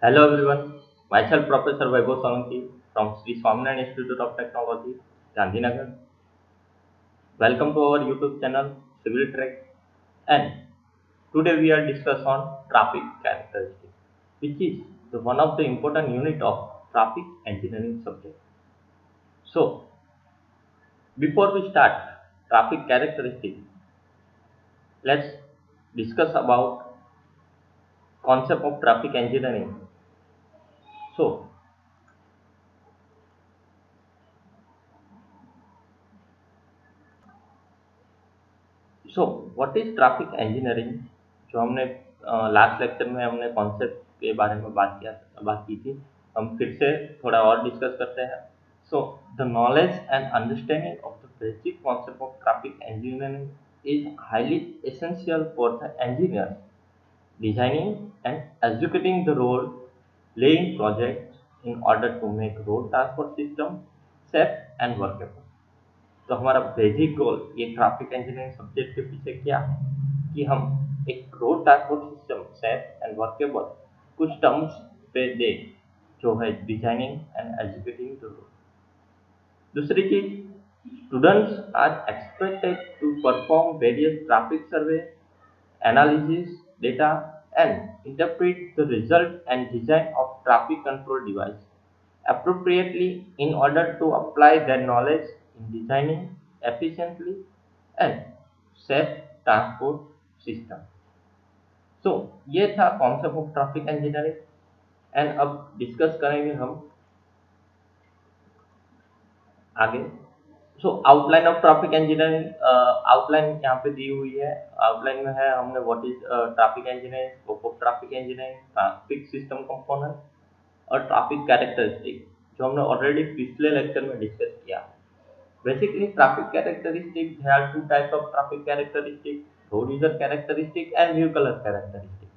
Hello everyone, myself Professor Vaibhav Solanki from Sri Swaminarayan Institute of Technology, Gandhinagar. Welcome to our YouTube channel Civil Track, and today we are discuss on traffic characteristics, which is one of the important unit of traffic engineering subject. So before we start traffic characteristics, let's discuss about concept of traffic engineering. So so what is traffic engineering. जो हमने last lecture में हमने concept के बारे में बात की थी, हम फिर से थोड़ा और डिस्कस करते हैं। So the knowledge and understanding of the basic concept of traffic engineering is highly essential for the engineers designing and executing the road laying projects in order to make road transport system safe and workable। तो हमारा basic goal ये traffic engineering subject के पीछे क्या है कि हम एक road transport system safe and workable कुछ टर्म्स पे दे, जो है designing and executing the road. दूसरी चीज, students are expected to perform various traffic survey analysis data and interpret the result and design of traffic control device appropriately in order to apply their knowledge in designing efficiently and safe transport system। so ये था concept of traffic engineering and अब discuss करेंगे हम आगे। So outline of traffic engineering, outline यहाँ पे दी हुई है। आउटलाइन में है हमने what is traffic engineering, scope of traffic engineering, traffic system component और ट्रैफिक कैरेक्टरिस्टिक, जो हमने ऑलरेडी पिछले लेक्चर में डिस्कस किया है। Basically traffic characteristic, there are two types of traffic characteristic, road user characteristic and vehicular characteristic.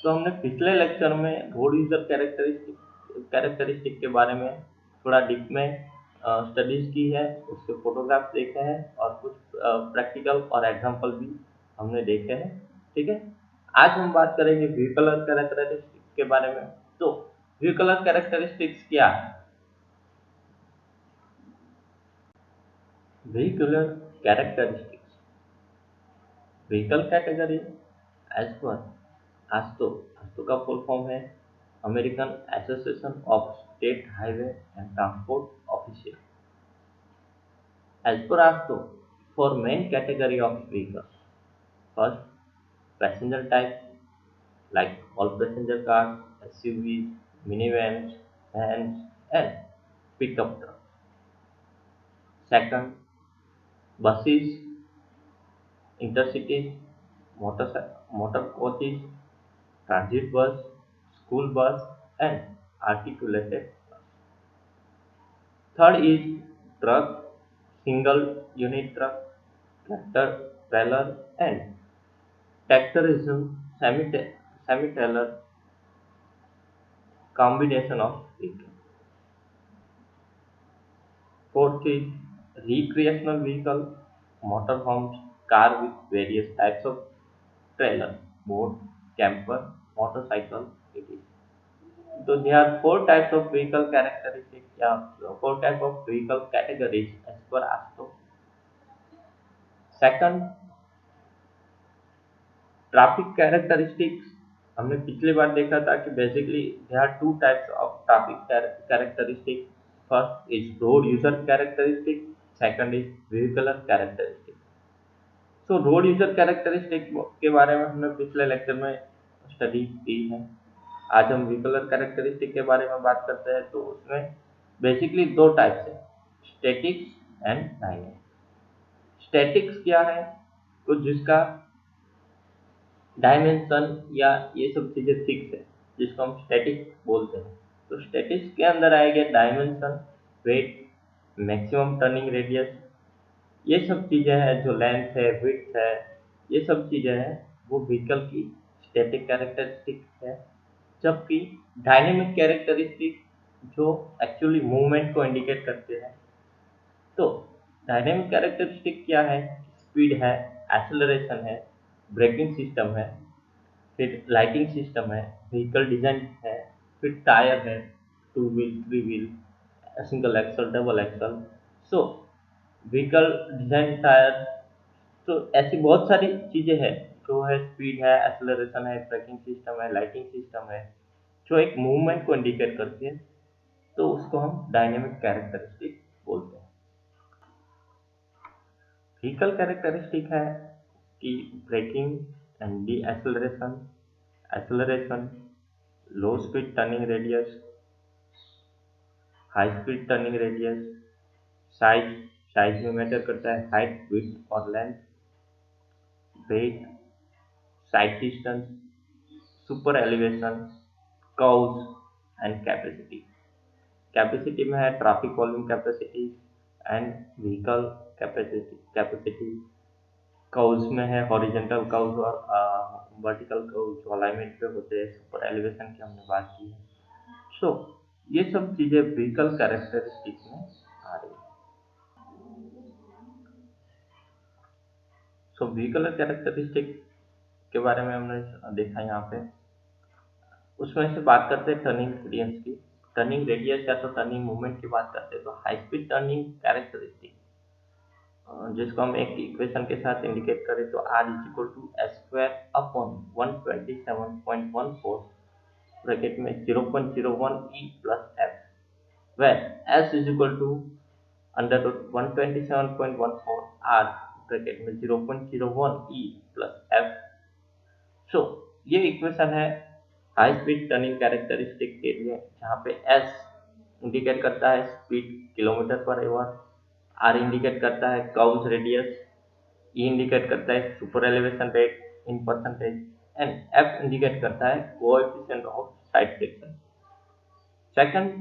तो हमने पिछले लेक्चर में रोड यूजर कैरेक्टरिस्टिक के बारे में थोड़ा डीप में स्टडीज की है, उसके फोटोग्राफ देखे हैं और कुछ प्रैक्टिकल और एग्जांपल भी हमने देखे हैं। ठीक है, आज हम बात करेंगे व्हीकलर कैरेक्टरिस्टिक के बारे में। तो व्हीकलर कैरेक्टरिस्टिक्स क्या है? Vehicular characteristics, vehicle category as per AASHTO, AASHTO का फुल फॉर्म है American Association of State Highway and Transport Official. As per ASTO, for main category of vehicles, first passenger type like all passenger cars, SUVs, minivans, vans, and pickup trucks. Second, buses, intercities, motor coaches, transit bus, school bus, and articulated bus. Third is truck, single unit truck, tractor, trailer, and tractorism, semi-trailer combination of vehicle. Fourth is recreational vehicle, motorhomes, car with various types of trailer, boat, camper, motorcycle, etc. So there are four types of vehicle characteristics, four types of vehicle categories as per ASTO. Second, traffic characteristics, हमने पिछली बार देखा था कि basically there are two types of traffic characteristic. First is road user characteristic, second is vehicular characteristic. So road user characteristic के बारे में हमने पिछले लेक्चर में स्टडी की है। आज हम व्हीकलर कैरेक्टरिस्टिक के बारे में बात करते हैं। तो उसमें बेसिकली दो टाइप्स है, स्टैटिक्स एंड डायनेमिक। स्टैटिक्स क्या है? कुछ जिसका डायमेंशन या ये सब चीजें फिक्स है, जिसको हम स्टैटिक बोलते हैं। तो स्टैटिक्स के अंदर आएगा dimension, weight, maximum turning radius, ये सब चीजें हैं। जो लेंथ है, विड्थ है, ये सब चीजें हैं, वो व्हीकल की स्टैटिक कैरेक्टरिस्टिक है। जबकि डायनेमिक कैरेक्टरिस्टिक जो एक्चुअली मूवमेंट को इंडिकेट करते हैं। तो डायनेमिक कैरेक्टरिस्टिक क्या है? स्पीड है, एक्सेलरेशन है, ब्रेकिंग सिस्टम है, फिर लाइटिंग सिस्टम है, व्हीकल डिजाइन है, फिर टायर है, two wheel, three wheel, single axle, double axle. So vehicle design, tyre, तो ऐसी बहुत सारी चीजें हैं जो है, स्पीड है, एक्सेलरेशन है, ब्रेकिंग सिस्टम है, लाइटिंग सिस्टम है, जो एक मूवमेंट को इंडिकेट करती है। तो उसको हम डायनेमिक कैरेक्टरिस्टिक बोलते हैं। व्हीकल कैरेक्टरिस्टिक है कि braking and deceleration, acceleration, low speed turning radius, high speed turning radius, size, size में मैटर करता है हाइट, विड्थ और length, weight, side distance, super elevation, curves and capacity. Capacity में है traffic volume capacity and vehicle capacity. Curves में है horizontal curves और vertical curves जो अलाइनमेंट पे होते हैं। सुपर एलिवेशन की हमने बात की है। सो ये सब चीजें व्हीकल कैरेक्टरिस्टिक्स में आ रही है। सो व्हीकल कैरेक्टरिस्टिक के बारे में हमने देखा यहाँ पे। उसमें से बात करते हैं टर्निंग रेडियस की। टर्निंग रेडियस या तो टर्निंग मूवमेंट की बात करते हैं तो हाई स्पीड टर्निंग कैरेक्टरिस्टिक, जिसको हम एक इक्वेशन के साथ इंडिकेट करें तो R is equal to S square upon 127.14 bracket में 0.01 E plus F, where S is equal to under root 127.14 R bracket में 0.01 ई प्लस एफ। सो ये इक्वेशन है हाई स्पीड टर्निंग कैरेक्टरिस्टिक के लिए, जहाँ पे एस इंडिकेट करता है speed kilometre per hour, R indicate करता है कर्व्स रेडियस, ई इंडिकेट करता है super elevation rate in percentage and F indicate करता है coefficient of side friction. Second,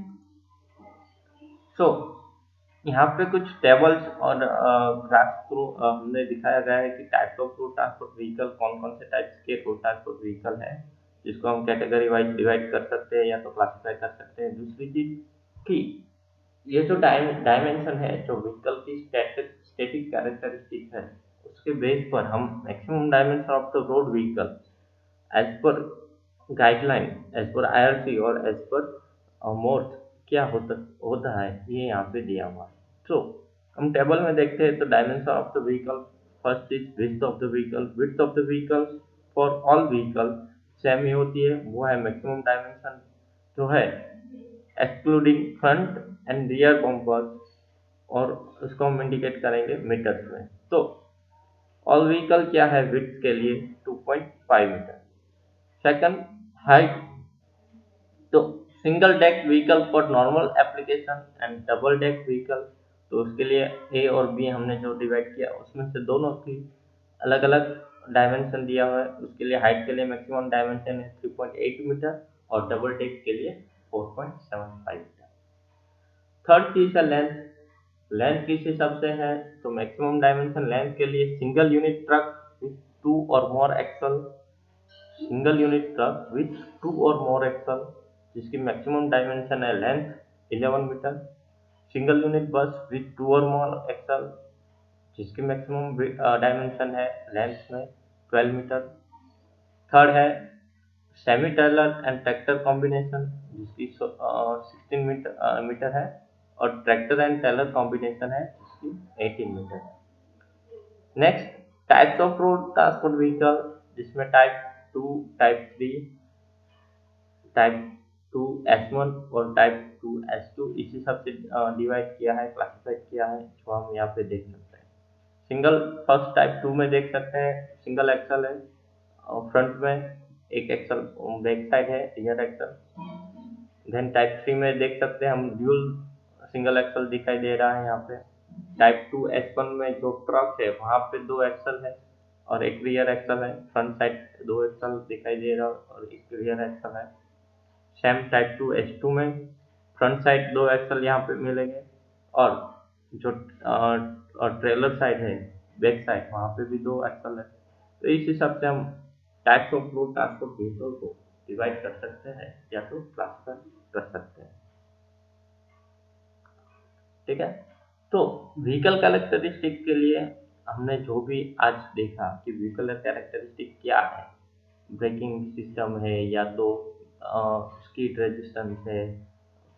so यहाँ पे कुछ टेबल्स और ग्राफ्स थ्रू हमने दिखाया गया है कि types of road transport vehicle, कौन कौन से टाइप्स के रोड ट्रांसपोर्ट व्हीकल है, जिसको हम कैटेगरी वाइज डिवाइड कर सकते हैं या तो क्लासिफाई कर सकते हैं। दूसरी चीज कि ये जो डायमेंशन है, जो व्हीकल की स्टैटिक कैरेक्टरिस्टिक है, उसके बेस पर हम maximum dimension of the road vehicle as per guideline, as per IRC और एज पर मोर्थ क्या होता है, ये यहाँ पे दिया हुआ है। तो हम टेबल में देखते हैं तो dimension of the vehicle, first is width of the vehicle. Width of the vehicle for all vehicle same ही होती है, वो है मैक्सिमम डायमेंशन, जो है excluding front and rear bumpers, और उसको हम इंडिकेट करेंगे मीटर्स में। तो ऑल व्हीकल क्या है विड्थ के लिए 2.5 मीटर। सेकंड, हाइट, तो single deck vehicle for normal application and double deck vehicle, तो उसके लिए ए और बी हमने जो डिवाइड किया उसमें से दोनों की अलग अलग डायमेंशन दिया हुआ है। उसके लिए हाइट के लिए मैक्सिमम डायमेंशन है 3.8 मीटर और डबल डेक के लिए 4.75 मीटर। थर्ड चीज है लेंथ। लेंथ किस हिसाब से है, तो मैक्सिमम डायमेंशन लेंथ के लिए single unit truck with two or more axle, single unit truck with two or more axle जिसकी मैक्सिमम डायमेंशन है length 11 metre, single unit bus with two or more axle जिसकी maximum dimension है length में 12 metre. Third है semi trailer and tractor combination जिसकी 16 metre है, और tractor and trailer combination है जिसकी 18 metre. Next, types of road transport vehicle, जिसमें टाइप 2, टाइप 3, टाइप 2 S1 और टाइप 2 S2 इसी सब से डिवाइड किया है, क्लासिफाइड किया है, जो हम यहाँ पे देख सकते हैं। सिंगल, फर्स्ट टाइप 2 में देख सकते हैं सिंगल एक्सल है, फ्रंट में एक एक्सल, बैक साइड है रियर एक्सल। देन टाइप 3 में देख सकते हैं हम ड्यूल सिंगल एक्सल दिखाई दे रहा है यहाँ पे। टाइप 2 S1 में जो ट्रक है वहाँ पे 2 एक्सल है और एक रियर एक्सल है, फ्रंट साइड 2 एक्सल दिखाई दे रहा है और एक रियर एक्सल है। सेम टाइप 2 S2 में फ्रंट साइड 2 एक्सल यहाँ पे मिलेंगे, और जो ट्रेलर साइड है बैक साइड वहाँ पे भी 2 एक्सल है। तो इस हिसाब से हम types of road transport vehicle को डिवाइड कर सकते हैं या तो क्लासिफाई कर सकते हैं। ठीक है, तो व्हीकल कैरेक्टरिस्टिक के लिए हमने जो भी आज देखा कि व्हीकल कैरेक्टरिस्टिक क्या है, ब्रेकिंग सिस्टम है, या तो स्कीड रेजिस्टेंस है,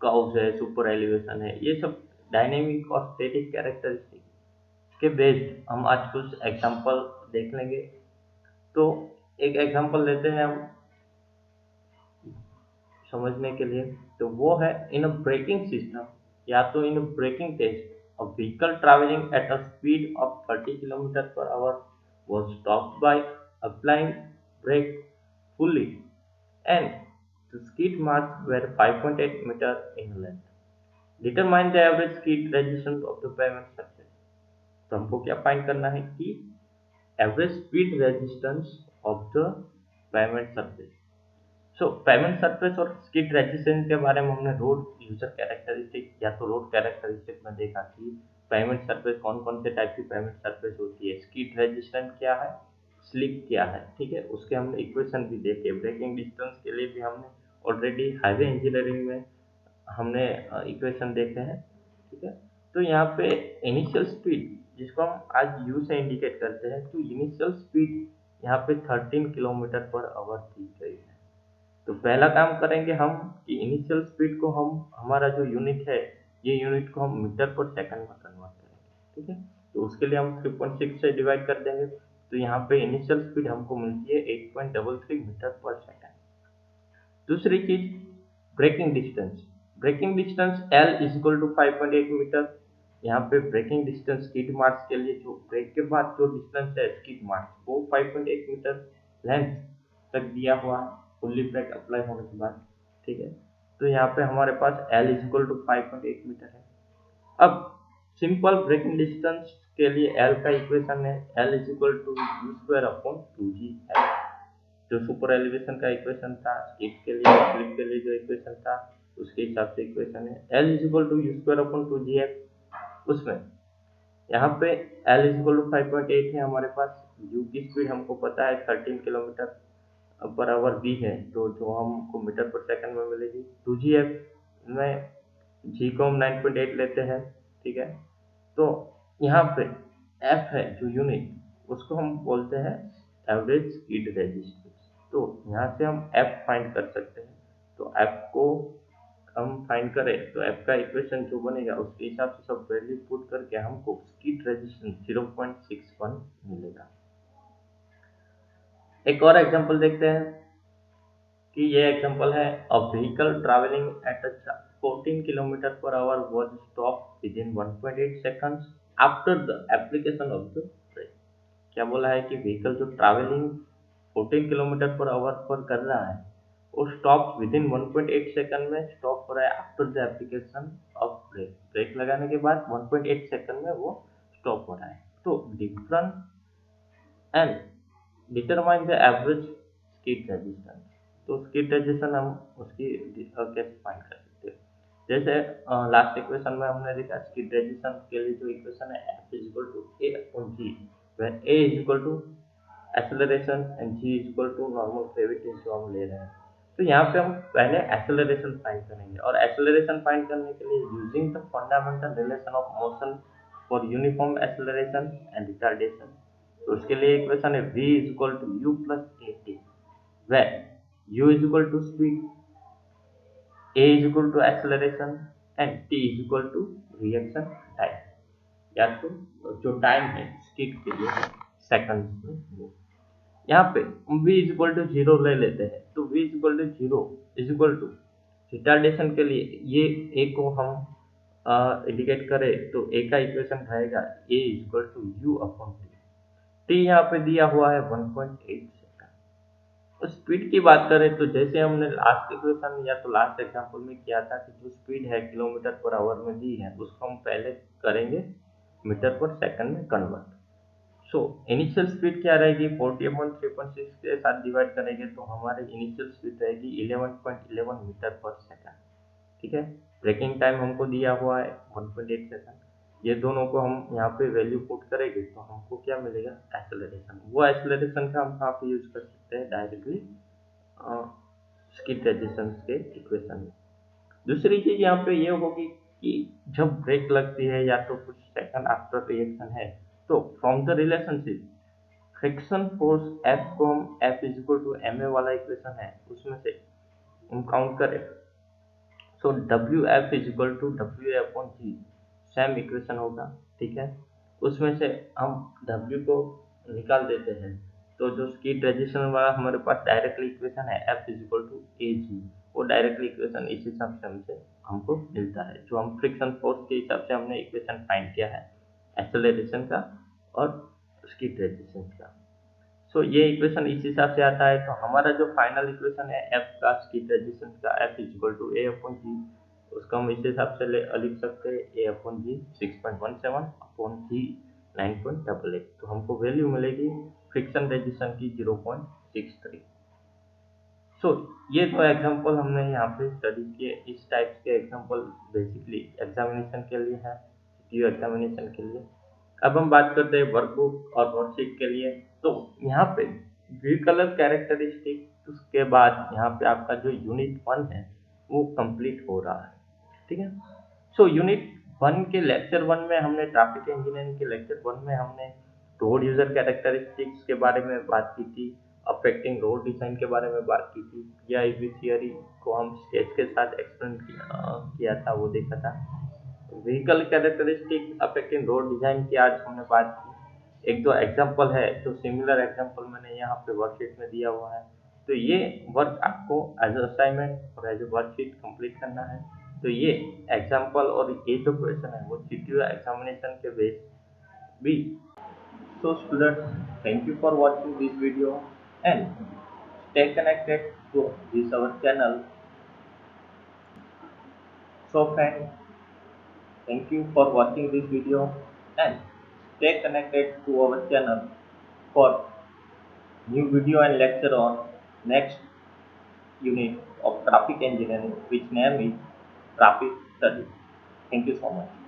कर्व्स है, सुपर एलिवेशन है, ये सब डायनेमिक और स्टैटिक कैरेक्टरिस्टिक के बेस्ड हम आज कुछ एग्जांपल देख लेंगे। तो एक एग्जांपल लेते हैं हम समझने के लिए। तो वो है, इन अ ब्रेकिंग सिस्टम या तो in a braking test, a vehicle travelling at a speed of 30 kilometre per hour was stopped by applying brake fully, and the skid marks were 5.8 meter in length. Determine the average skid resistance of the pavement surface. तो हमको क्या find करना है कि average speed resistance of the payment surface. So payment surface और skid resistance के बारे में हमने रोड यूजर कैरेक्टरिस्टिक या तो रोड कैरेक्टरिस्टिक में देखा कि पेमेंट सरफेस कौन कौन से टाइप की पेमेंट सरफेस होती है, स्किड रेजिस्टेंस क्या है, स्लिप क्या है, ठीक है। उसके हमने इक्वेशन भी देखे। ब्रेकिंग डिस्टेंस के लिए भी हमने ऑलरेडी हाईवे इंजीनियरिंग में हमने इक्वेशन देखे हैं, ठीक है। तो यहाँ पे इनिशियल स्पीड जिसको हम आज यू से इंडिकेट करते हैं, तो इनिशियल स्पीड यहाँ पे 13 किलोमीटर पर आवर दी गई है। तो पहला काम करेंगे हम कि इनिशियल स्पीड को हम, हमारा जो यूनिट है, ये यूनिट को हम मीटर पर सेकंड में कन्वर्ट करेंगे, ठीक है। तो उसके लिए हम 3.6 से डिवाइड कर देंगे। तो यहाँ पे इनिशियल स्पीड हमको मिलती है 8.33 मीटर पर सेकंड। दूसरी चीज, braking distance. Braking distance L is equal to 5.8 metre. यहाँ पे ब्रेकिंग डिस्टेंस स्किड मार्क्स के लिए जो ब्रेक के बाद जो डिस्टेंस है स्किड मार्क्स वो 5.8 मीटर लेंथ तक दिया हुआ है फुल्ली ब्रेक अप्लाई होने के बाद, ठीक है। तो यहाँ पे हमारे पास L is equal to 5.8 metre है। अब सिंपल ब्रेकिंग डिस्टेंस के लिए L का इक्वेशन है L is equal to u square upon 2G L। जो सुपर एलिवेशन का इक्वेशन था, स्किड के लिए, स्लिप के लिए जो इक्वेशन था, उसके हिसाब से इक्वेशन है L is equal to u square upon 2GF। उसमें यहाँ पे L इज इक्वल टू 5.8 है हमारे पास, U की स्पीड हमको पता है 13 किलोमीटर पर आवर दी है, तो जो हमको मीटर पर सेकंड में मिलेगी। 2GF में G को हम 9.8 लेते हैं, ठीक है। तो यहाँ पे F है जो यूनिट, उसको हम बोलते हैं एवरेज स्किड रेजिस्टेंस। तो यहाँ से हम F फाइंड कर सकते हैं। तो F को हम फाइंड करें तो F का इक्वेशन जो बनेगा उसके हिसाब से सब वैल्यू पुट करके हमको स्किड रेजिस्टेंस 0.61 मिलेगा। एक और एग्जांपल देखते हैं कि ये एग्जांपल है, a vehicle travelling at 14 kilometre per hour was stop within 1.8 seconds after the application of the brake. क्या बोला है कि व्हीकल जो ट्रैवलिंग 14 किलोमीटर पर आवर पर कर रहा है वो स्टॉप विद इन 1.8 सेकंड में स्टॉप हो रहा है after the application of brake. Brake लगाने के बाद 1.8 सेकंड में वो स्टॉप हो रहा है। तो different and determine the average skid resistance. तो स्किड रेजिस्टेंस हम उसकी कैसे फाइंड कर सकते हैं। जैसे लास्ट इक्वेशन में हमने देखा स्किड रेजिस्टेंस के लिए जो इक्वेशन है F is equal to A upon G, where A is equal to acceleration and G is equal to normal gravity जो हम ले रहे हैं। तो यहाँ पे हम पहले एक्सेलरेशन फाइंड करेंगे, और एक्सेलरेशन फाइंड करने के लिए using the fundamental relation of motion for uniform acceleration and retardation. तो उसके लिए इक्वेशन है v is equal to u plus a t, where u is equal to speed, a is equal to acceleration and t is equal to reaction time, या तो जो time है skid के लिए सेकंड्स में वो। यहाँ पे v इज इक्वल टू 0 ले लेते हैं। तो v is equal to 0 is equal to retardation के लिए ये a को हम इंडिकेट करें तो a का इक्वेशन रहेगा a is equal to u upon t. यहाँ पे दिया हुआ है 1.8 सेकंड। तो स्पीड की बात करें तो जैसे हमने लास्ट इक्वेशन या तो लास्ट एग्जांपल में किया था कि जो स्पीड है किलोमीटर पर आवर में दी है उसको हम पहले करेंगे मीटर पर सेकंड में कन्वर्ट। सो इनिशियल स्पीड क्या रहेगी, 40/3.6 के साथ डिवाइड करेंगे तो हमारी इनिशियल स्पीड रहेगी 11.11 मीटर पर सेकंड, ठीक है। ब्रेकिंग टाइम हमको दिया हुआ है 1.8 सेकंड। ये दोनों को हम यहाँ पे वैल्यू पुट करेंगे तो हमको क्या मिलेगा, एक्सेलरेशन। वो एक्सेलरेशन का हम कहाँ पे यूज कर सकते हैं, डायरेक्टली स्किड रेजिस्टेंस के इक्वेशन में। दूसरी चीज यहाँ पे ये होगी कि जब ब्रेक लगती है या तो कुछ सेकंड आफ्टर रिएक्शन है, तो from the relationship friction force F को हम F is equal to ma वाला इक्वेशन है उसमें से हम काउंट करें, so WF is equal to WA/G same equation होगा, ठीक है। उसमें से हम W को निकाल देते हैं, तो जो स्कीड रेजिस्टेंस वाला हमारे पास डायरेक्टली इक्वेशन है F is equal to AG, वो डायरेक्टली इक्वेशन इस हिसाब से हमको मिलता है, जो हम फ्रिक्शन फोर्स के हिसाब से हमने इक्वेशन फाइंड किया है एक्सेलरेशन का और स्कीड रेजिस्टेंस का। सो ये इक्वेशन इस हिसाब से आता है, तो हमारा जो फाइनल इक्वेशन है F का स्कीड रेजिस्टेंस का F is equal to A/G, उसको हम इस हिसाब से लिख सकते हैं A/G 6.17 अपॉन G 9.88, तो हमको वैल्यू मिलेगी फ्रिक्शन रेजिस्टेंस की 0.63। सो ये तो एग्जांपल हमने यहाँ पे स्टडी किए, इस टाइप के एग्जांपल बेसिकली एग्जामिनेशन के लिए है, सीटीयू एग्जामिनेशन के लिए। अब हम बात करते हैं वर्कबुक और वर्कशीट के लिए। तो यहाँ पे व्हीकलर कैरेक्टरिस्टिक उसके बाद यहाँ पे आपका जो यूनिट 1 है वो कंप्लीट हो रहा है, ठीक है। सो यूनिट 1 के लेक्चर 1 में हमने ट्रैफिक इंजीनियरिंग के लेक्चर 1 में हमने रोड यूजर कैरेक्टरिस्टिक्स के बारे में बात की थी, अफेक्टिंग रोड डिजाइन के बारे में बात की थी, पीआईवी थियरी को हम स्केच के साथ एक्सप्लेन किया था, वो देखा था। Vehicle characteristic affecting road design की आज हमने बात की। एक दो एग्जांपल है, तो सिमिलर एग्जांपल मैंने यहाँ पे वर्कशीट में दिया हुआ है, तो ये वर्क आपको एज असाइनमेंट और एज ए वर्कशीट कंप्लीट करना है। तो ये एग्जांपल और ये जो क्वेश्चन है वो सीटीयू एग्जामिनेशन के बेस भी। So students, thank you for watching this video and stay connected to this our channel. So friends, thank you for watching this video and stay connected to our channel for new video and lecture on next unit of traffic engineering, which name is traffic study. Thank you so much.